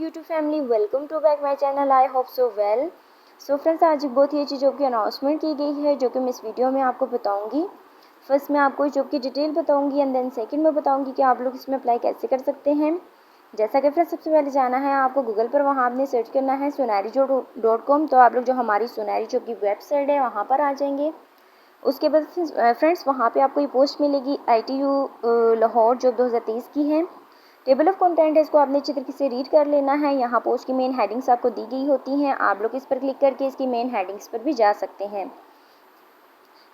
YouTube family, welcome to back my channel. I hope so well. So friends, आज एक बहुत ही अच्छी job की अनाउंसमेंट की गई है जो कि मैं इस वीडियो में आपको बताऊंगी। फर्स्ट मैं आपको इस जॉब की डिटेल बताऊंगी एंड देन सेकंड मैं बताऊंगी कि आप लोग इसमें अप्लाई कैसे कर सकते हैं। जैसा कि फ्रेंड्स, सबसे पहले जाना है आपको गूगल पर, वहाँ आपने सर्च करना है sunari.com। तो आप लोग जो हमारी सोनारी जॉब की वेबसाइट है वहाँ पर आ जाएंगे। उसके बाद फ्रेंड्स वहाँ पे आपको ये पोस्ट मिलेगी ITU लाहौर जो 2023 की है। टेबल ऑफ कंटेंट है, इसको आपने अच्छी तरीके से रीड कर लेना है। यहाँ पोस्ट की मेन हेडिंग्स आपको दी गई होती हैं, आप लोग इस पर क्लिक करके इसकी मेन हेडिंग्स पर भी जा सकते हैं।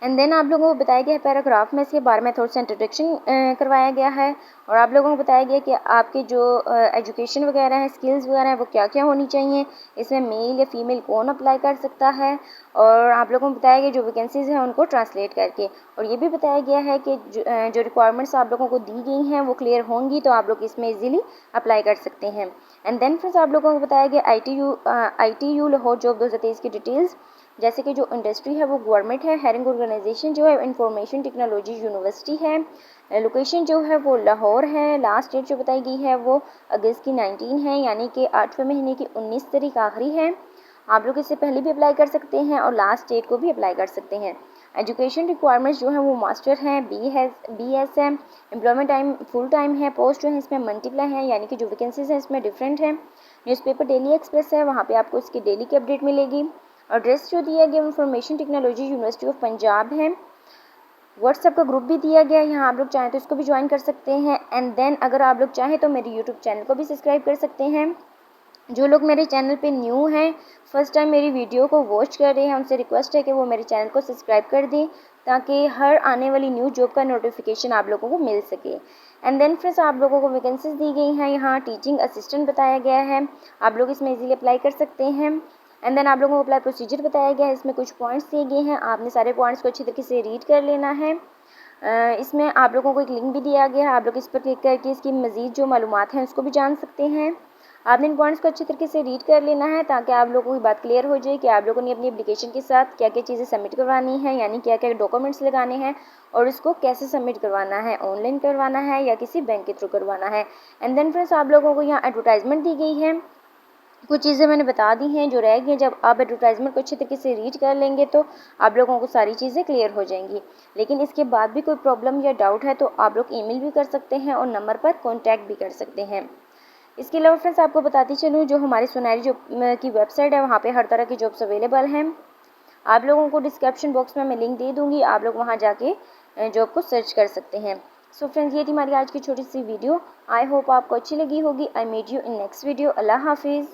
एंड देन आप लोगों को बताया गया है पैराग्राफ में इसके बारे में थोड़ा सा इंट्रोडक्शन करवाया गया है और आप लोगों को बताया गया कि आपके जो एजुकेशन वगैरह है, स्किल्स वगैरह है, वो क्या क्या होनी चाहिए, इसमें मेल या फीमेल कौन अप्लाई कर सकता है, और आप लोगों को बताया गया जो वैकेंसीज़ हैं उनको ट्रांसलेट करके। और ये भी बताया गया है कि जो रिक्वायरमेंट्स आप लोगों को दी गई हैं वो क्लियर होंगी तो आप लोग इसमें इजीली अप्लाई कर सकते हैं। एंड देन फ्रेंड्स आप लोगों को बताया गया ITU लाहौर जॉब 2023 की डिटेल्स, जैसे कि जो इंडस्ट्री है वो गवर्नमेंट है, हायरिंग ऑर्गेनाइजेशन जो है इंफॉर्मेशन टेक्नोलॉजी यूनिवर्सिटी है, लोकेशन जो है वो लाहौर है, लास्ट डेट जो बताई गई है वो अगस्त की 19 है, यानी कि 8वें महीने की 19 तारीख आखिरी है। आप लोग इससे पहले भी अप्लाई कर सकते हैं और लास्ट डेट को भी अप्लाई कर सकते हैं। एजुकेशन रिक्वायरमेंट्स जो है वो मास्टर हैं, BS है, एम्प्लॉयमेंट टाइम फुल टाइम है, पोस्ट जो है इसमें मल्टीप्लाई है, यानी कि जो वैकेंसीज हैं इसमें डिफरेंट है। न्यूज़पेपर डेली एक्सप्रेस है, वहाँ पे आपको इसकी डेली की अपडेट मिलेगी। एड्रेस जो दिया गया information technology university of Punjab है। व्हाट्सएप का ग्रुप भी दिया गया है, यहाँ आप लोग चाहें तो इसको भी ज्वाइन कर सकते हैं। एंड देन अगर आप लोग चाहें तो मेरे यूट्यूब चैनल को भी सब्सक्राइब कर सकते हैं। जो लोग मेरे चैनल पे न्यू हैं, फर्स्ट टाइम मेरी वीडियो को वॉच कर रहे हैं, उनसे रिक्वेस्ट है कि वो मेरे चैनल को सब्सक्राइब कर दें ताकि हर आने वाली न्यू जॉब का नोटिफिकेशन आप लोगों को मिल सके। एंड देन फ्रेंड्स आप लोगों को वैकेंसीज दी गई हैं, यहाँ टीचिंग असिस्टेंट बताया गया है, आप लोग इसमें इजीली अप्लाई कर सकते हैं। एंड देन आप लोगों को अप्लाई प्रोसीजर बताया गया है, इसमें कुछ पॉइंट्स दिए गए हैं, आपने सारे पॉइंट्स को अच्छी तरीके से रीड कर लेना है। इसमें आप लोगों को एक लिंक भी दिया गया है, आप लोग इस पर क्लिक करके इसकी मज़ीद जो मालूमात हैं उसको भी जान सकते हैं। आपने इन पॉइंट्स को अच्छी तरीके से रीड कर लेना है ताकि आप लोगों की बात क्लियर हो जाए कि आप लोगों ने अपनी एप्लीकेशन के साथ क्या क्या चीज़ें सबमिट करवानी है, यानी क्या क्या डॉक्यूमेंट्स लगाने हैं और इसको कैसे सबमिट करवाना है, ऑनलाइन करवाना है या किसी बैंक के थ्रू करवाना है। एंड देन फ्रेंड्स आप लोगों को यहाँ एडवर्टाइजमेंट दी गई है, कुछ चीज़ें मैंने बता दी हैं जो रह गई हैं। जब आप एडवर्टाइजमेंट को अच्छे तरीके से रीड कर लेंगे तो आप लोगों को सारी चीज़ें क्लियर हो जाएंगी। लेकिन इसके बाद भी कोई प्रॉब्लम या डाउट है तो आप लोग ईमेल भी कर सकते हैं और नंबर पर कॉन्टैक्ट भी कर सकते हैं। इसके अलावा फ्रेंड्स आपको बताती चलूँ, जो हमारी सोनारी जॉब की वेबसाइट है वहाँ पे हर तरह की जॉब्स अवेलेबल हैं। आप लोगों को डिस्क्रिप्शन बॉक्स में मैं लिंक दे दूँगी, आप लोग वहाँ जाके जॉब को सर्च कर सकते हैं। सो फ्रेंड्स ये थी हमारी आज की छोटी सी वीडियो। आई होप आपको अच्छी लगी होगी। I meet you in next video. अल्लाह हाफिज़।